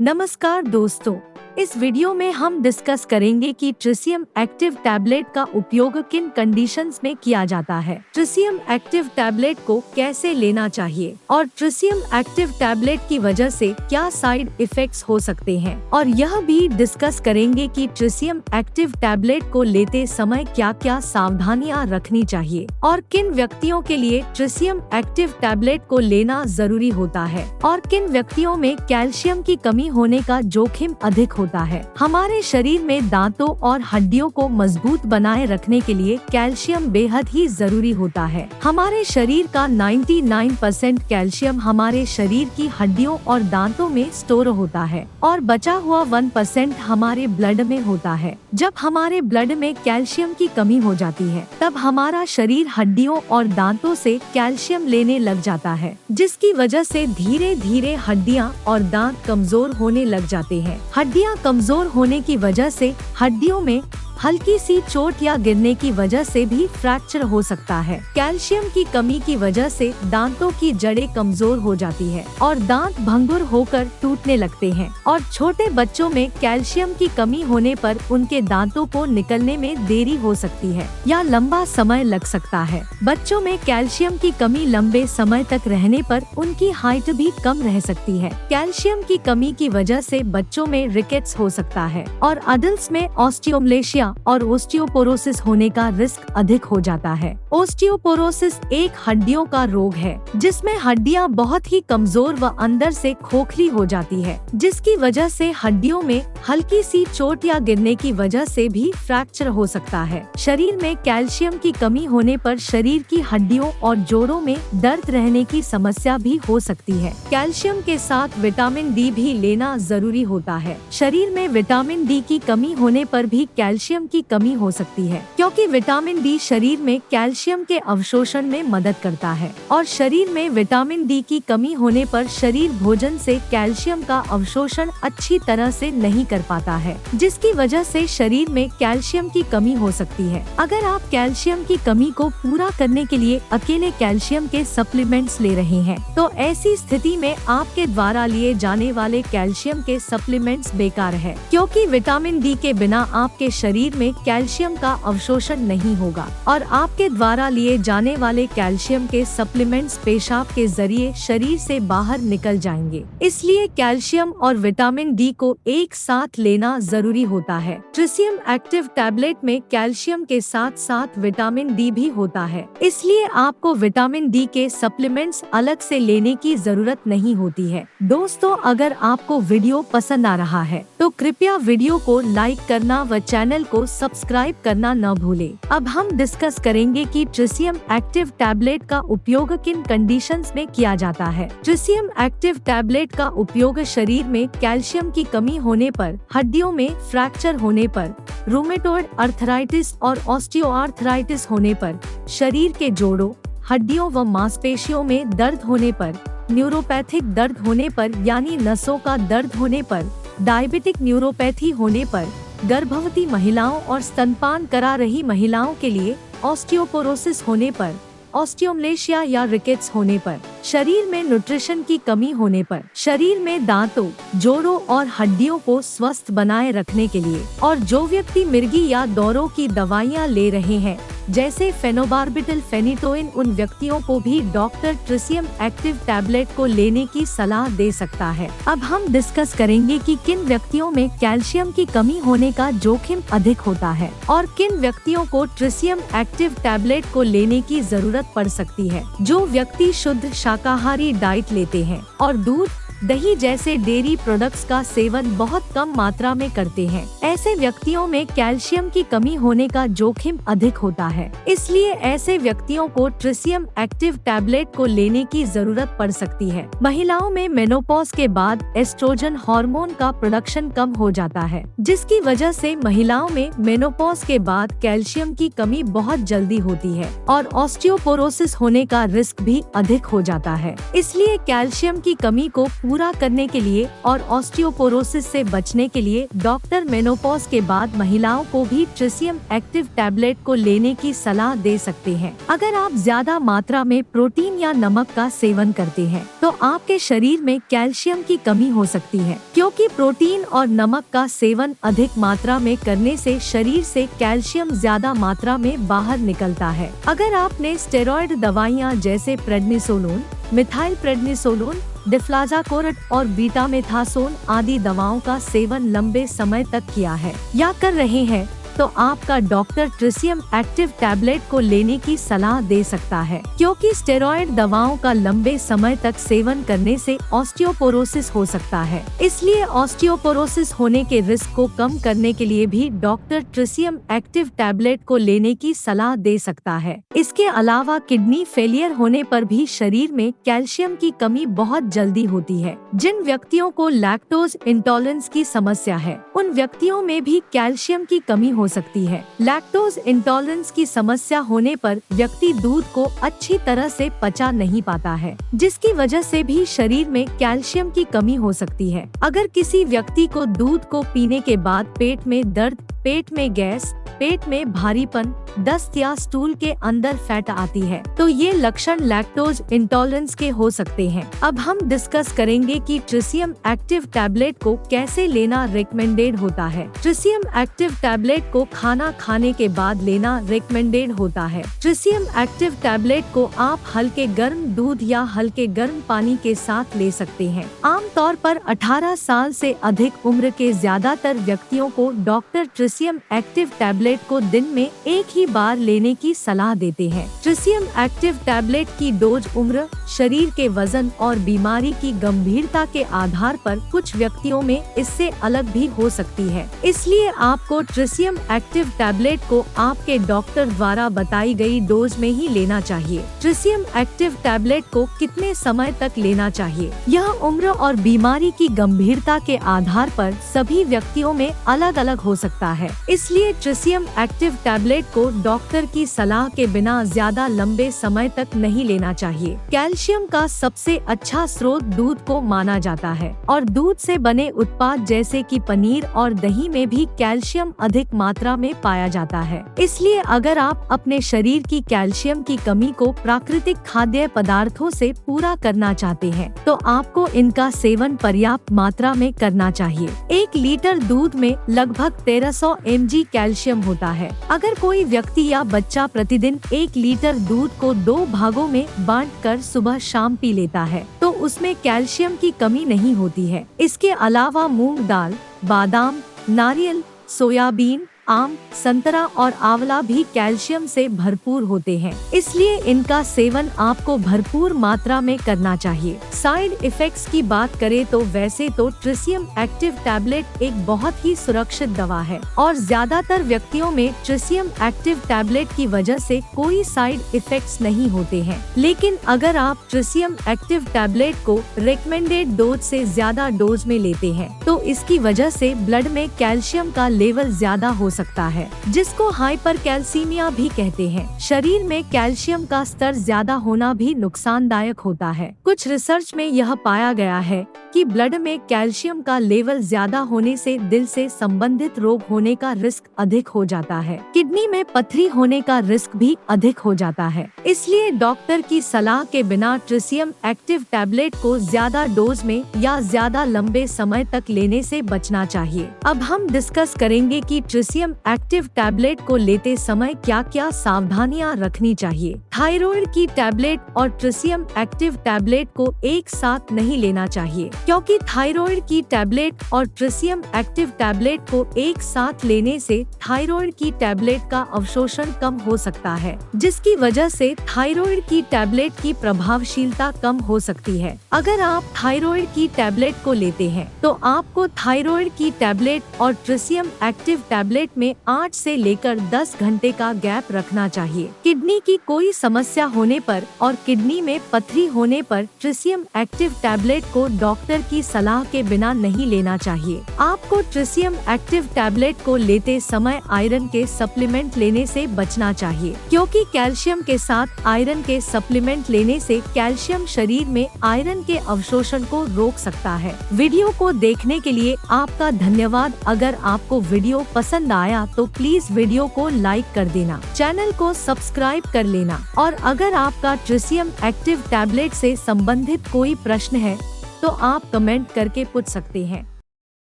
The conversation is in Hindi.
नमस्कार दोस्तों, इस वीडियो में हम डिस्कस करेंगे कि ट्रिसियम एक्टिव टैबलेट का उपयोग किन कंडीशंस में किया जाता है, ट्रिसियम एक्टिव टैबलेट को कैसे लेना चाहिए और ट्रिसियम एक्टिव टैबलेट की वजह से क्या साइड इफेक्ट्स हो सकते हैं, और यह भी डिस्कस करेंगे कि ट्रिसियम एक्टिव टैबलेट को लेते समय क्या क्या सावधानियां रखनी चाहिए और किन व्यक्तियों के लिए ट्रिसियम एक्टिव टैबलेट को लेना जरूरी होता है और किन व्यक्तियों में कैल्शियम की कमी होने का जोखिम अधिक होता है। हमारे शरीर में दांतों और हड्डियों को मजबूत बनाए रखने के लिए कैल्शियम बेहद ही जरूरी होता है। हमारे शरीर का 99% कैल्शियम हमारे शरीर की हड्डियों और दांतों में स्टोर होता है और बचा हुआ 1% हमारे ब्लड में होता है। जब हमारे ब्लड में कैल्शियम की कमी हो जाती है तब हमारा शरीर हड्डियों और दांतों से कैल्शियम लेने लग जाता है, जिसकी वजह से धीरे धीरे हड्डियां और दांत कमजोर होने लग जाते हैं। हड्डियां कमजोर होने की वजह से हड्डियों में हल्की सी चोट या गिरने की वजह से भी फ्रैक्चर हो सकता है। कैल्शियम की कमी की वजह से दांतों की जड़ें कमजोर हो जाती है और दांत भंगुर होकर टूटने लगते हैं, और छोटे बच्चों में कैल्शियम की कमी होने पर उनके दांतों को निकलने में देरी हो सकती है या लंबा समय लग सकता है। बच्चों में कैल्शियम की कमी लंबे समय तक रहने पर उनकी हाइट भी कम रह सकती है। कैल्शियम की कमी की वजह से बच्चों में रिकेट्स हो सकता है और अडल्ट्स में ऑस्टियोमलेशिया और ओस्टियोपोरोसिस होने का रिस्क अधिक हो जाता है। ओस्टियोपोरोसिस एक हड्डियों का रोग है जिसमें हड्डियां बहुत ही कमजोर व अंदर से खोखली हो जाती है, जिसकी वजह से हड्डियों में हल्की सी चोट या गिरने की वजह से भी फ्रैक्चर हो सकता है। शरीर में कैल्शियम की कमी होने पर शरीर की हड्डियों और जोड़ों में दर्द रहने की समस्या भी हो सकती है। कैल्शियम के साथ विटामिन डी भी लेना जरूरी होता है। शरीर में विटामिन डी की कमी होने पर भी कैल्शियम की कमी हो सकती है, क्योंकि विटामिन डी शरीर में कैल्शियम के अवशोषण में मदद करता है, और शरीर में विटामिन डी की कमी होने पर शरीर भोजन से कैल्शियम का अवशोषण अच्छी तरह से नहीं कर पाता है, जिसकी वजह से शरीर में कैल्शियम की कमी हो सकती है। अगर आप कैल्शियम की कमी को पूरा करने के लिए अकेले कैल्शियम के सप्लीमेंट्स ले रहे हैं तो ऐसी स्थिति में आपके द्वारा लिए जाने वाले कैल्शियम के सप्लीमेंट्स बेकार है, क्योंकि विटामिन डी के बिना आपके शरीर में कैल्शियम का अवशोषण नहीं होगा और आपके द्वारा लिए जाने वाले कैल्शियम के सप्लीमेंट्स पेशाब के जरिए शरीर से बाहर निकल जाएंगे। इसलिए कैल्शियम और विटामिन डी को एक साथ लेना जरूरी होता है। ट्रिसियम एक्टिव टैबलेट में कैल्शियम के साथ साथ विटामिन डी भी होता है, इसलिए आपको विटामिन डी के सप्लीमेंट्स अलग से लेने की जरूरत नहीं होती है। दोस्तों, अगर आपको वीडियो पसंद आ रहा है तो कृपया वीडियो को लाइक करना व चैनल को सब्सक्राइब करना न भूलें। अब हम डिस्कस करेंगे कि ट्रिसियम एक्टिव टैबलेट का उपयोग किन कंडीशंस में किया जाता है। ट्रिसियम एक्टिव टैबलेट का उपयोग शरीर में कैल्शियम की कमी होने पर, हड्डियों में फ्रैक्चर होने पर, रूमेटॉइड अर्थराइटिस और ऑस्टियोआर्थराइटिस होने पर, शरीर के जोड़ों, हड्डियों व मांसपेशियों में दर्द होने पर, न्यूरोपैथिक दर्द होने पर यानी नसों का दर्द होने पर, डायबिटिक न्यूरोपैथी होने पर, गर्भवती महिलाओं और स्तनपान करा रही महिलाओं के लिए ऑस्टियोपोरोसिस होने पर, ऑस्टियोमलेशिया या रिकेट्स होने पर, शरीर में न्यूट्रिशन की कमी होने पर, शरीर में दांतों, जोड़ों और हड्डियों को स्वस्थ बनाए रखने के लिए, और जो व्यक्ति मिर्गी या दौरों की दवाइयां ले रहे हैं जैसे फेनोबार्बिटल, फेनिटोइन, उन व्यक्तियों को भी डॉक्टर ट्रिसियम एक्टिव टैबलेट को लेने की सलाह दे सकता है। अब हम डिस्कस करेंगे कि किन व्यक्तियों में कैल्शियम की कमी होने का जोखिम अधिक होता है और किन व्यक्तियों को ट्रिसियम एक्टिव टैबलेट को लेने की जरूरत पड़ सकती है। जो व्यक्ति शुद्ध शाकाहारी डाइट लेते हैं और दूध, दही जैसे डेयरी प्रोडक्ट्स का सेवन बहुत कम मात्रा में करते हैं, ऐसे व्यक्तियों में कैल्शियम की कमी होने का जोखिम अधिक होता है। इसलिए ऐसे व्यक्तियों को ट्रिसियम एक्टिव टैबलेट को लेने की जरूरत पड़ सकती है। महिलाओं में मेनोपॉज के बाद एस्ट्रोजन हार्मोन का प्रोडक्शन कम हो जाता है, जिसकी वजह से महिलाओं में मेनोपॉज के बाद कैल्शियम की कमी बहुत जल्दी होती है और ऑस्टियोपोरोसिस होने का रिस्क भी अधिक हो जाता है। इसलिए कैल्शियम की कमी को पूरा करने के लिए और ऑस्टियोपोरोसिस से बचने के लिए डॉक्टर मेनोपॉज के बाद महिलाओं को भी ट्रिसियम एक्टिव टैबलेट को लेने की सलाह दे सकते हैं। अगर आप ज्यादा मात्रा में प्रोटीन या नमक का सेवन करते हैं तो आपके शरीर में कैल्शियम की कमी हो सकती है, क्योंकि प्रोटीन और नमक का सेवन अधिक मात्रा में करने से शरीर से कैल्शियम ज्यादा मात्रा में बाहर निकलता है। अगर आपने स्टेरॉइड दवाइयाँ जैसे प्रेडनिसोलोन, मिथाइल प्रेडनिसोलोन, डिफ्लाजाकोरेट और बीटामेथासोन आदि दवाओं का सेवन लंबे समय तक किया है या कर रहे हैं तो आपका डॉक्टर ट्रिसियम एक्टिव टैबलेट को लेने की सलाह दे सकता है, क्योंकि स्टेरॉइड दवाओं का लंबे समय तक सेवन करने से ऑस्टियोपोरोसिस हो सकता है। इसलिए ऑस्टियोपोरोसिस होने के रिस्क को कम करने के लिए भी डॉक्टर ट्रिसियम एक्टिव टैबलेट को लेने की सलाह दे सकता है। इसके अलावा किडनी फेलियर होने पर भी शरीर में कैल्शियम की कमी बहुत जल्दी होती है। जिन व्यक्तियों को लैक्टोज इंटॉलरेंस की समस्या है उन व्यक्तियों में भी कैल्शियम की कमी हो सकती है। लैक्टोज इंटॉलरेंस की समस्या होने पर व्यक्ति दूध को अच्छी तरह से पचा नहीं पाता है, जिसकी वजह से भी शरीर में कैल्शियम की कमी हो सकती है। अगर किसी व्यक्ति को दूध को पीने के बाद पेट में दर्द, पेट में गैस, पेट में भारीपन, दस्त या स्टूल के अंदर फैट आती है तो ये लक्षण लैक्टोज इंटॉलरेंस के हो सकते हैं। अब हम डिस्कस करेंगे कि ट्रिसियम एक्टिव टैबलेट को कैसे लेना रिकमेंडेड होता है। ट्रिसियम एक्टिव टैबलेट को खाना खाने के बाद लेना रिकमेंडेड होता है। ट्रिसियम एक्टिव टैबलेट को आप हल्के गर्म दूध या हल्के गर्म पानी के साथ ले सकते हैं। आमतौर पर 18 साल से अधिक उम्र के ज्यादातर व्यक्तियों को डॉक्टर ट्रिसियम एक्टिव टैबलेट को दिन में एक ही बार लेने की सलाह देते हैं। ट्रिसियम एक्टिव टैबलेट की डोज उम्र, शरीर के वजन और बीमारी की गंभीरता के आधार पर कुछ व्यक्तियों में इससे अलग भी हो सकती है। इसलिए आपको ट्रिसियम एक्टिव टैबलेट को आपके डॉक्टर द्वारा बताई गई डोज में ही लेना चाहिए। ट्रिसियम एक्टिव टैबलेट को कितने समय तक लेना चाहिए, यह उम्र और बीमारी की गंभीरता के आधार पर सभी व्यक्तियों में अलग अलग हो सकता है। इसलिए ट्रिसियम एक्टिव टैबलेट को डॉक्टर की सलाह के बिना ज्यादा लंबे समय तक नहीं लेना चाहिए। कैल्शियम का सबसे अच्छा स्रोत दूध को माना जाता है और दूध से बने उत्पाद जैसे कि पनीर और दही में भी कैल्शियम अधिक मात्रा में पाया जाता है। इसलिए अगर आप अपने शरीर की कैल्शियम की कमी को प्राकृतिक खाद्य पदार्थों से पूरा करना चाहते हैं तो आपको इनका सेवन पर्याप्त मात्रा में करना चाहिए। 1 लीटर दूध में लगभग 1300 mg कैल्शियम होता है। अगर कोई व्यक्ति या बच्चा प्रतिदिन 1 लीटर दूध को 2 भागों में बांटकर सुबह शाम पी लेता है तो उसमें कैल्शियम की कमी नहीं होती है। इसके अलावा मूंग दाल, बादाम, नारियल, सोयाबीन, आम, संतरा और आंवला भी कैल्शियम से भरपूर होते हैं। इसलिए इनका सेवन आपको भरपूर मात्रा में करना चाहिए। साइड इफेक्ट्स की बात करें तो वैसे तो ट्रिसियम एक्टिव टैबलेट एक बहुत ही सुरक्षित दवा है और ज्यादातर व्यक्तियों में ट्रिसियम एक्टिव टैबलेट की वजह से कोई साइड इफेक्ट्स नहीं होते हैं। लेकिन अगर आप ट्रिसियम एक्टिव टैबलेट को रिकमेंडेड डोज से ज्यादा डोज में लेते हैं तो इसकी वजह से ब्लड में कैल्शियम का लेवल ज्यादा हो सकता है, जिसको हाइपरकैल्सीमिया भी कहते हैं। शरीर में कैल्शियम का स्तर ज्यादा होना भी नुकसानदायक होता है। कुछ रिसर्च में यह पाया गया है कि ब्लड में कैल्शियम का लेवल ज्यादा होने से दिल से संबंधित रोग होने का रिस्क अधिक हो जाता है। किडनी में पथरी होने का रिस्क भी अधिक हो जाता है। इसलिए डॉक्टर की सलाह के बिना ट्रिसियम एक्टिव टैबलेट को ज्यादा डोज में या ज्यादा लंबे समय तक लेने से बचना चाहिए। अब हम डिस्कस करेंगे कि ट्रिसियम एक्टिव टैबलेट को लेते समय क्या क्या सावधानियां रखनी चाहिए। थायराइड की टैबलेट और ट्रिसियम एक्टिव टैबलेट को एक साथ नहीं लेना चाहिए, क्योंकि थायराइड की टैबलेट और ट्रिसियम एक्टिव टैबलेट को एक साथ लेने से थायराइड की टैबलेट का अवशोषण कम हो सकता है, जिसकी वजह से थायराइड की टैबलेट की प्रभावशीलता कम हो सकती है। अगर आप थायराइड की टैबलेट को लेते हैं तो आपको आपको थायराइड की टैबलेट और ट्रिसियम एक्टिव टैबलेट में 8 से लेकर 10 घंटे का गैप रखना चाहिए। किडनी की कोई समस्या होने पर और किडनी में पथरी होने पर ट्रिसियम एक्टिव टैबलेट को डॉक्टर की सलाह के बिना नहीं लेना चाहिए। आपको ट्रिसियम एक्टिव टैबलेट को लेते समय आयरन के सप्लीमेंट लेने से बचना चाहिए, क्योंकि कैल्शियम के साथ आयरन के सप्लीमेंट लेने से कैल्शियम शरीर में आयरन के अवशोषण को रोक सकता है। वीडियो को देखने के लिए आपका धन्यवाद। अगर आपको वीडियो पसंद आया तो प्लीज वीडियो को लाइक कर देना, चैनल को सब्सक्राइब कर लेना और अगर आपका ट्रिसियम एक्टिव टैबलेट से संबंधित कोई प्रश्न है तो आप कमेंट करके पूछ सकते हैं।